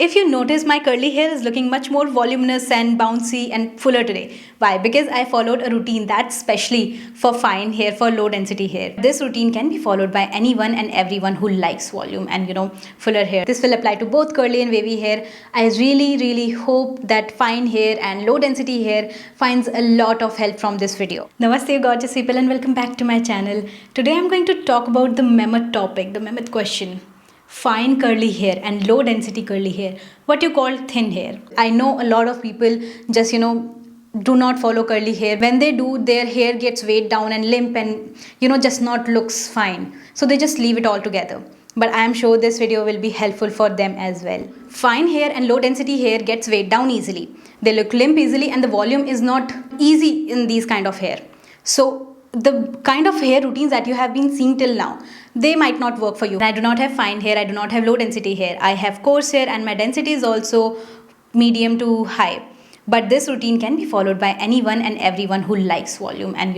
If you notice, my curly hair is looking much more voluminous and bouncy and fuller today. Why? Because I followed a routine that's specially for fine hair, for low density hair. This routine can be followed by anyone and everyone who likes volume and fuller hair. This will apply to both curly and wavy hair. I really hope that fine hair and low density hair finds a lot of help from this video. Namaste gorgeous people and welcome back to my channel. Today I'm going to talk about the mammoth topic, the mammoth question. Fine curly hair and low density curly hair, what you call thin hair. I know a lot of people just do not follow curly hair. When they do, their hair gets weighed down and limp and just not looks fine, so they just leave it all together. But I am sure this video will be helpful for them as well. Fine hair and low density hair gets weighed down easily, they look limp easily, and the volume is not easy in these kind of hair. So the kind of hair routines that you have been seeing till now, they might not work for you. I do not have fine hair, I do not have low density hair, I have coarse hair and my density is also medium to high. But this routine can be followed by anyone and everyone who likes volume and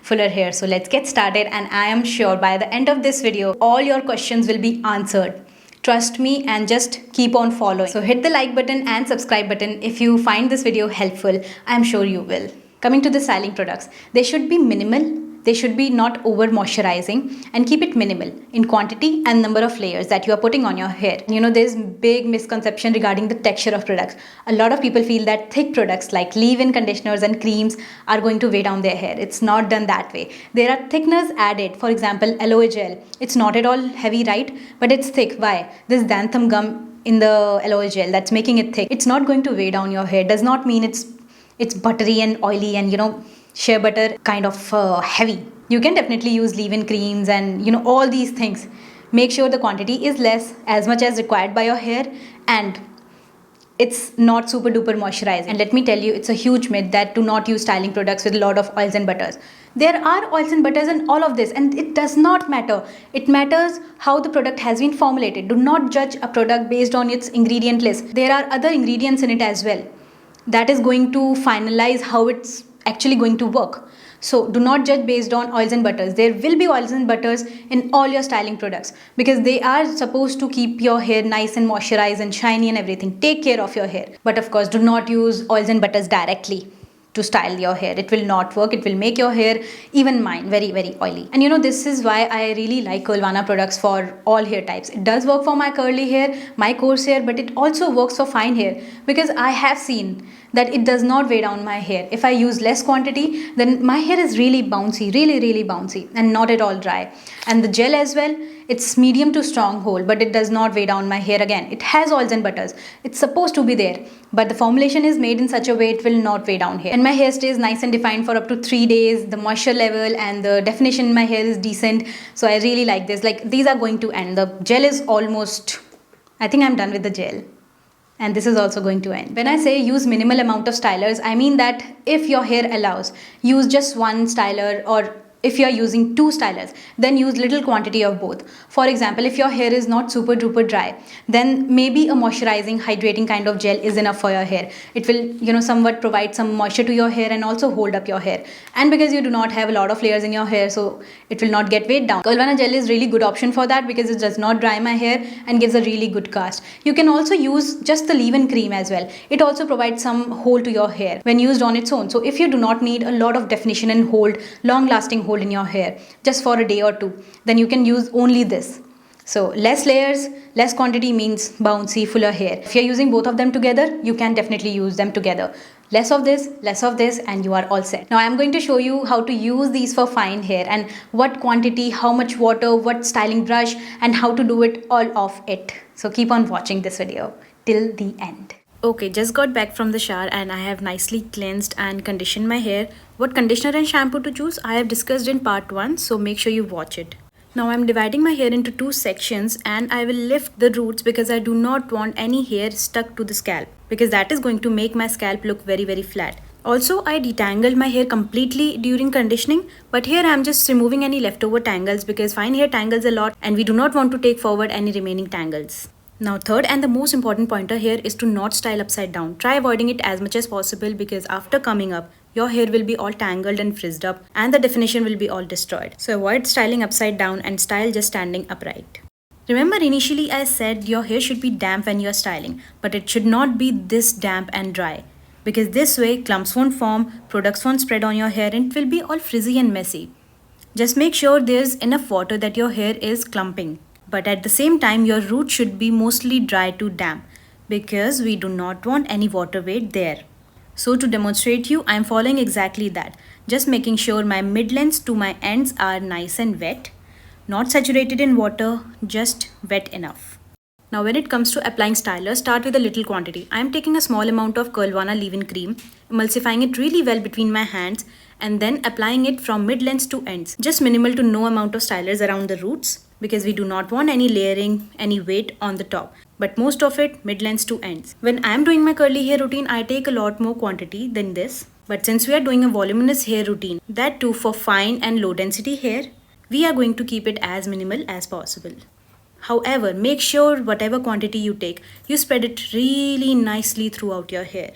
fuller hair. So let's get started, and I am sure by the end of this video all your questions will be answered. Trust me and just keep on following. So hit the like button and subscribe button if you find this video helpful. I am sure you will. Coming to the styling products, they should be minimal, they should be not over moisturizing, and keep it minimal in quantity and number of layers that you are putting on your hair. There's big misconception regarding the texture of products. A lot of people feel that thick products like leave-in conditioners and creams are going to weigh down their hair. It's not done that way. There are thickeners added. For example, aloe gel. It's not at all heavy, right? But it's thick. Why? This xanthan gum in the aloe gel that's making it thick. It's not going to weigh down your hair. Does not mean it's buttery and oily and shea butter kind of heavy. You can definitely use leave-in creams and all these things. Make sure the quantity is less, as much as required by your hair, and it's not super duper moisturized. And let me tell you, it's a huge myth that do not use styling products with a lot of oils and butters. There are oils and butters in all of this, and it does not matter. It matters how the product has been formulated. Do not judge a product based on its ingredient list. There are other ingredients in it as well that is going to finalize how it's actually going to work. So do not judge based on oils and butters. There will be oils and butters in all your styling products because they are supposed to keep your hair nice and moisturized and shiny and everything. Take care of your hair. But of course, do not use oils and butters directly to style your hair. It will not work. It will make your hair, even mine, very oily. And this is why I really like Curlvana products for all hair types. It does work for my curly hair, my coarse hair, but it also works for fine hair because I have seen that it does not weigh down my hair. If I use less quantity, then my hair is really bouncy, really bouncy and not at all dry. And the gel as well, it's medium to strong hold, but it does not weigh down my hair again. It has oils and butters. It's supposed to be there, but the formulation is made in such a way it will not weigh down hair. And my hair stays nice and defined for up to 3 days. The moisture level and the definition in my hair is decent. So I really like this. Like, these are going to end. The gel is almost, I think I'm done with the gel. And this is also going to end. When I say use minimal amount of stylers, I mean that if your hair allows, use just one styler, or if you are using 2 stylers, then use little quantity of both. For example, if your hair is not super duper dry, then maybe a moisturizing, hydrating kind of gel is enough for your hair. It will, somewhat provide some moisture to your hair and also hold up your hair. And because you do not have a lot of layers in your hair, so it will not get weighed down. Curlvana gel is really good option for that because it does not dry my hair and gives a really good cast. You can also use just the leave-in cream as well. It also provides some hold to your hair when used on its own. So if you do not need a lot of definition and hold, long-lasting hold in your hair just for a day or two, then you can use only this. So less layers, less quantity means bouncy, fuller hair. If you're using both of them together, you can definitely use them together. Less of this, and you are all set. Now I'm going to show you how to use these for fine hair and what quantity, how much water, what styling brush, and how to do it all of it. So keep on watching this video till the end. Okay, just got back from the shower and I have nicely cleansed and conditioned my hair. What conditioner and shampoo to choose, I have discussed in part 1, so make sure you watch it. Now I'm dividing my hair into 2 sections and I will lift the roots because I do not want any hair stuck to the scalp, because that is going to make my scalp look very flat. Also, I detangled my hair completely during conditioning, but here I am just removing any leftover tangles because fine hair tangles a lot and we do not want to take forward any remaining tangles. Now third and the most important pointer here is to not style upside down. Try avoiding it as much as possible because after coming up, your hair will be all tangled and frizzed up and the definition will be all destroyed. So avoid styling upside down and style just standing upright. Remember, initially I said your hair should be damp when you're styling, but it should not be this damp and dry. Because this way, clumps won't form, products won't spread on your hair, and it will be all frizzy and messy. Just make sure there's enough water that your hair is clumping. But at the same time, your root should be mostly dry to damp because we do not want any water weight there. So to demonstrate you, I am following exactly that. Just making sure my mid-lengths to my ends are nice and wet. Not saturated in water, just wet enough. Now when it comes to applying styler, start with a little quantity. I am taking a small amount of Curlvana leave-in cream, emulsifying it really well between my hands and then applying it from mid-lengths to ends. Just minimal to no amount of stylers around the roots because we do not want any layering, any weight on the top. But most of it mid-lengths to ends. When I am doing my curly hair routine, I take a lot more quantity than this. But since we are doing a voluminous hair routine, that too for fine and low density hair, we are going to keep it as minimal as possible. However, make sure whatever quantity you take, you spread it really nicely throughout your hair.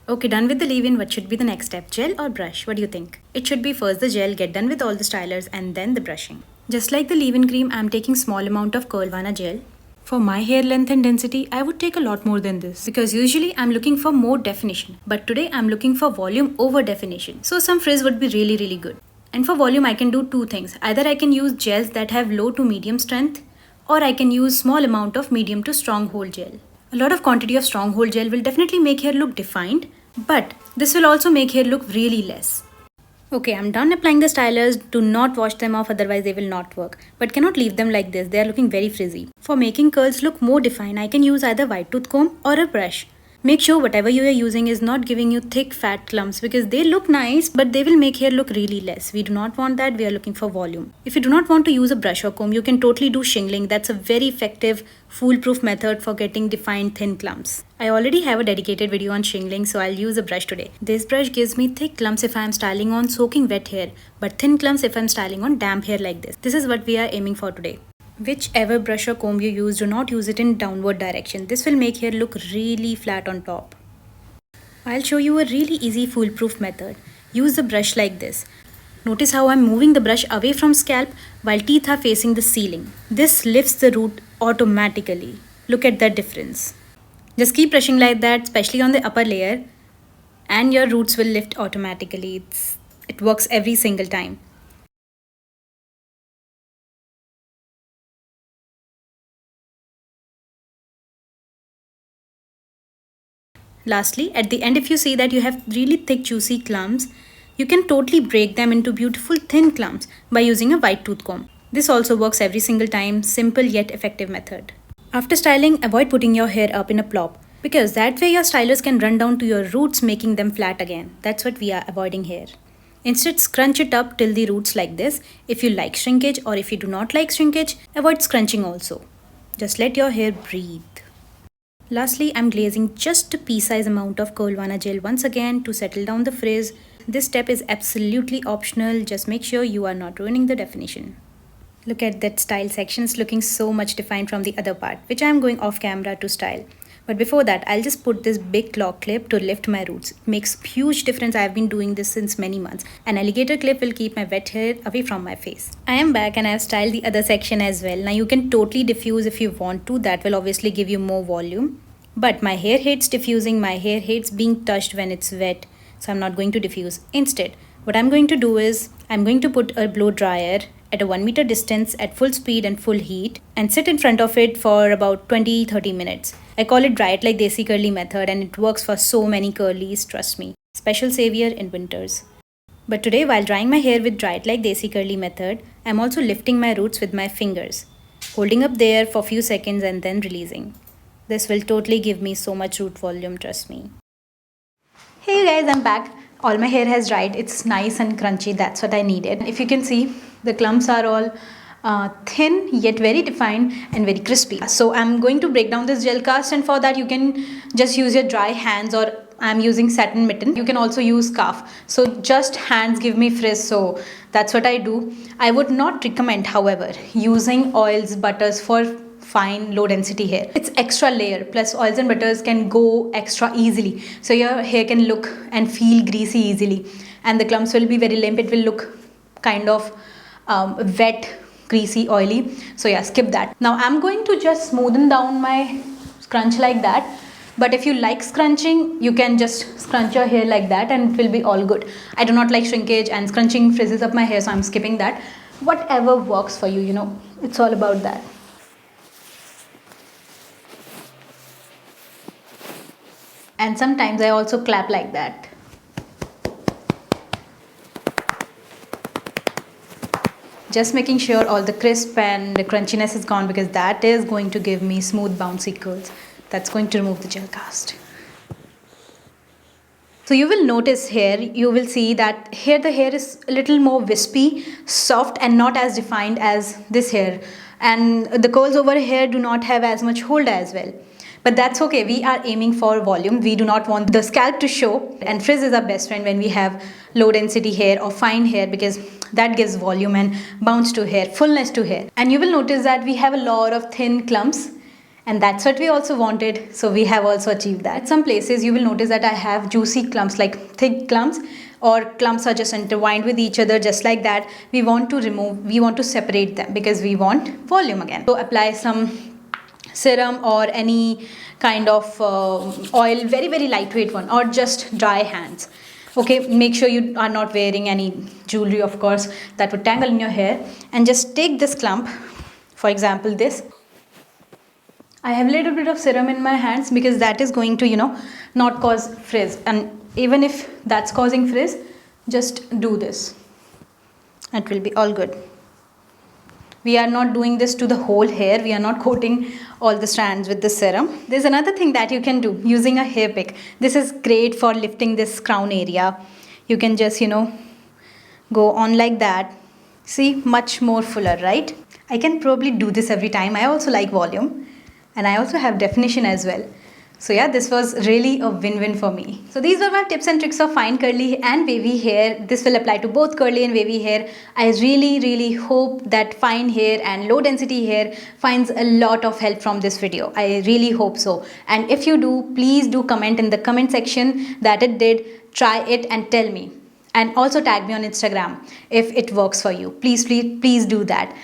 Okay, done with the leave-in, what should be the next step? Gel or brush? What do you think? It should be first the gel, get done with all the stylers and then the brushing. Just like the leave-in cream, I am taking small amount of Curlvana gel. For my hair length and density, I would take a lot more than this because usually I'm looking for more definition. But today I'm looking for volume over definition. So some frizz would be really good. And for volume, I can do two things. Either I can use gels that have low to medium strength, or I can use small amount of medium to strong hold gel. A lot of quantity of strong hold gel will definitely make hair look defined, but this will also make hair look really less. Okay, I'm done applying the stylers. Do not wash them off, otherwise they will not work. But cannot leave them like this, they are looking very frizzy. For making curls look more defined, I can use either white tooth comb or a brush. Make sure whatever you are using is not giving you thick fat clumps because they look nice but they will make hair look really less. We do not want that, we are looking for volume. If you do not want to use a brush or comb, you can totally do shingling. That's a very effective, foolproof method for getting defined thin clumps. I already have a dedicated video on shingling, so I'll use a brush today. This brush gives me thick clumps if I am styling on soaking wet hair, but thin clumps if I am styling on damp hair like this. This is what we are aiming for today. Whichever brush or comb you use, do not use it in downward direction. This will make hair look really flat on top. I'll show you a really easy foolproof method. Use the brush like this. Notice how I'm moving the brush away from scalp while teeth are facing the ceiling. This lifts the root automatically. Look at that difference. Just keep brushing like that, especially on the upper layer, and your roots will lift automatically. It works every single time. Lastly, at the end, if you see that you have really thick juicy clumps, you can totally break them into beautiful thin clumps by using a white tooth comb. This also works every single time, simple yet effective method. After styling, avoid putting your hair up in a plop because that way your stylers can run down to your roots, making them flat again. That's what we are avoiding here. Instead, scrunch it up till the roots like this. If you like shrinkage or if you do not like shrinkage, avoid scrunching also. Just let your hair breathe. Lastly, I'm glazing just a pea-size amount of Curlvana gel once again to settle down the frizz. This step is absolutely optional, just make sure you are not ruining the definition. Look at that style sections looking so much defined from the other part, which I am going off camera to style. But before that, I'll just put this big claw clip to lift my roots. It makes huge difference. I have been doing this since many months. An alligator clip will keep my wet hair away from my face. I am back and I have styled the other section as well. Now you can totally diffuse if you want to. That will obviously give you more volume. But my hair hates diffusing. My hair hates being touched when it's wet. So I'm not going to diffuse. Instead, what I'm going to do is I'm going to put a blow dryer at a 1 meter distance at full speed and full heat and sit in front of it for about 20-30 minutes. I call it dry it like desi curly method and it works for so many curlies, trust me. Special savior in winters. But today while drying my hair with dry it like desi curly method, I'm also lifting my roots with my fingers, holding up there for a few seconds and then releasing. This will totally give me so much root volume, trust me. Hey guys, I'm back. All my hair has dried. It's nice and crunchy. That's what I needed. If you can see, the clumps are all thin yet very defined and very crispy. So I'm going to break down this gel cast, and for that you can just use your dry hands, or I'm using satin mitten. You can also use scarf. So just hands give me frizz, so that's what I do. I would not recommend, however, using oils, butters for fine low density hair. It's extra layer, plus oils and butters can go extra easily, so your hair can look and feel greasy easily, and the clumps will be very limp. It will look kind of wet, greasy, oily. So yeah, skip that. Now I'm going to just smoothen down my scrunch like that. But if you like scrunching, you can just scrunch your hair like that and it will be all good. I do not like shrinkage and scrunching frizzes up my hair, so I'm skipping that. Whatever works for you, you know, it's all about that. And sometimes I also clap like that. Just making sure all the crisp and the crunchiness is gone, because that is going to give me smooth bouncy curls. That's going to remove the gel cast. So you will notice here, you will see that here the hair is a little more wispy, soft and not as defined as this hair. And the curls over here do not have as much hold as well. But that's okay, we are aiming for volume. We do not want the scalp to show, and frizz is our best friend when we have low density hair or fine hair, because that gives volume and bounce to hair, fullness to hair. And you will notice that we have a lot of thin clumps, and that's what we also wanted, so we have also achieved that. At some places you will notice that I have juicy clumps, like thick clumps, or clumps are just intertwined with each other just like that. We want to separate them because we want volume again. So apply some serum or any kind of oil, very very lightweight one, or just dry hands. Okay, make sure you are not wearing any jewelry, of course, that would tangle in your hair. And just take this clump, for example this. I have a little bit of serum in my hands because that is going to, you know, not cause frizz. And even if that's causing frizz, just do this. It will be all good. We are not doing this to the whole hair. We are not coating all the strands with the serum. There's another thing that you can do using a hair pick. This is great for lifting this crown area. You can just, you know, go on like that. See, much more fuller, right? I can probably do this every time. I also like volume and I also have definition as well. So yeah, this was really a win-win for me. So these were my tips and tricks of fine curly and wavy hair. This will apply to both curly and wavy hair. I really hope that fine hair and low density hair finds a lot of help from this video. I really hope so. And if you do, please do comment in the comment section that it did. Try it and tell me. And also tag me on Instagram if it works for you. Please do that.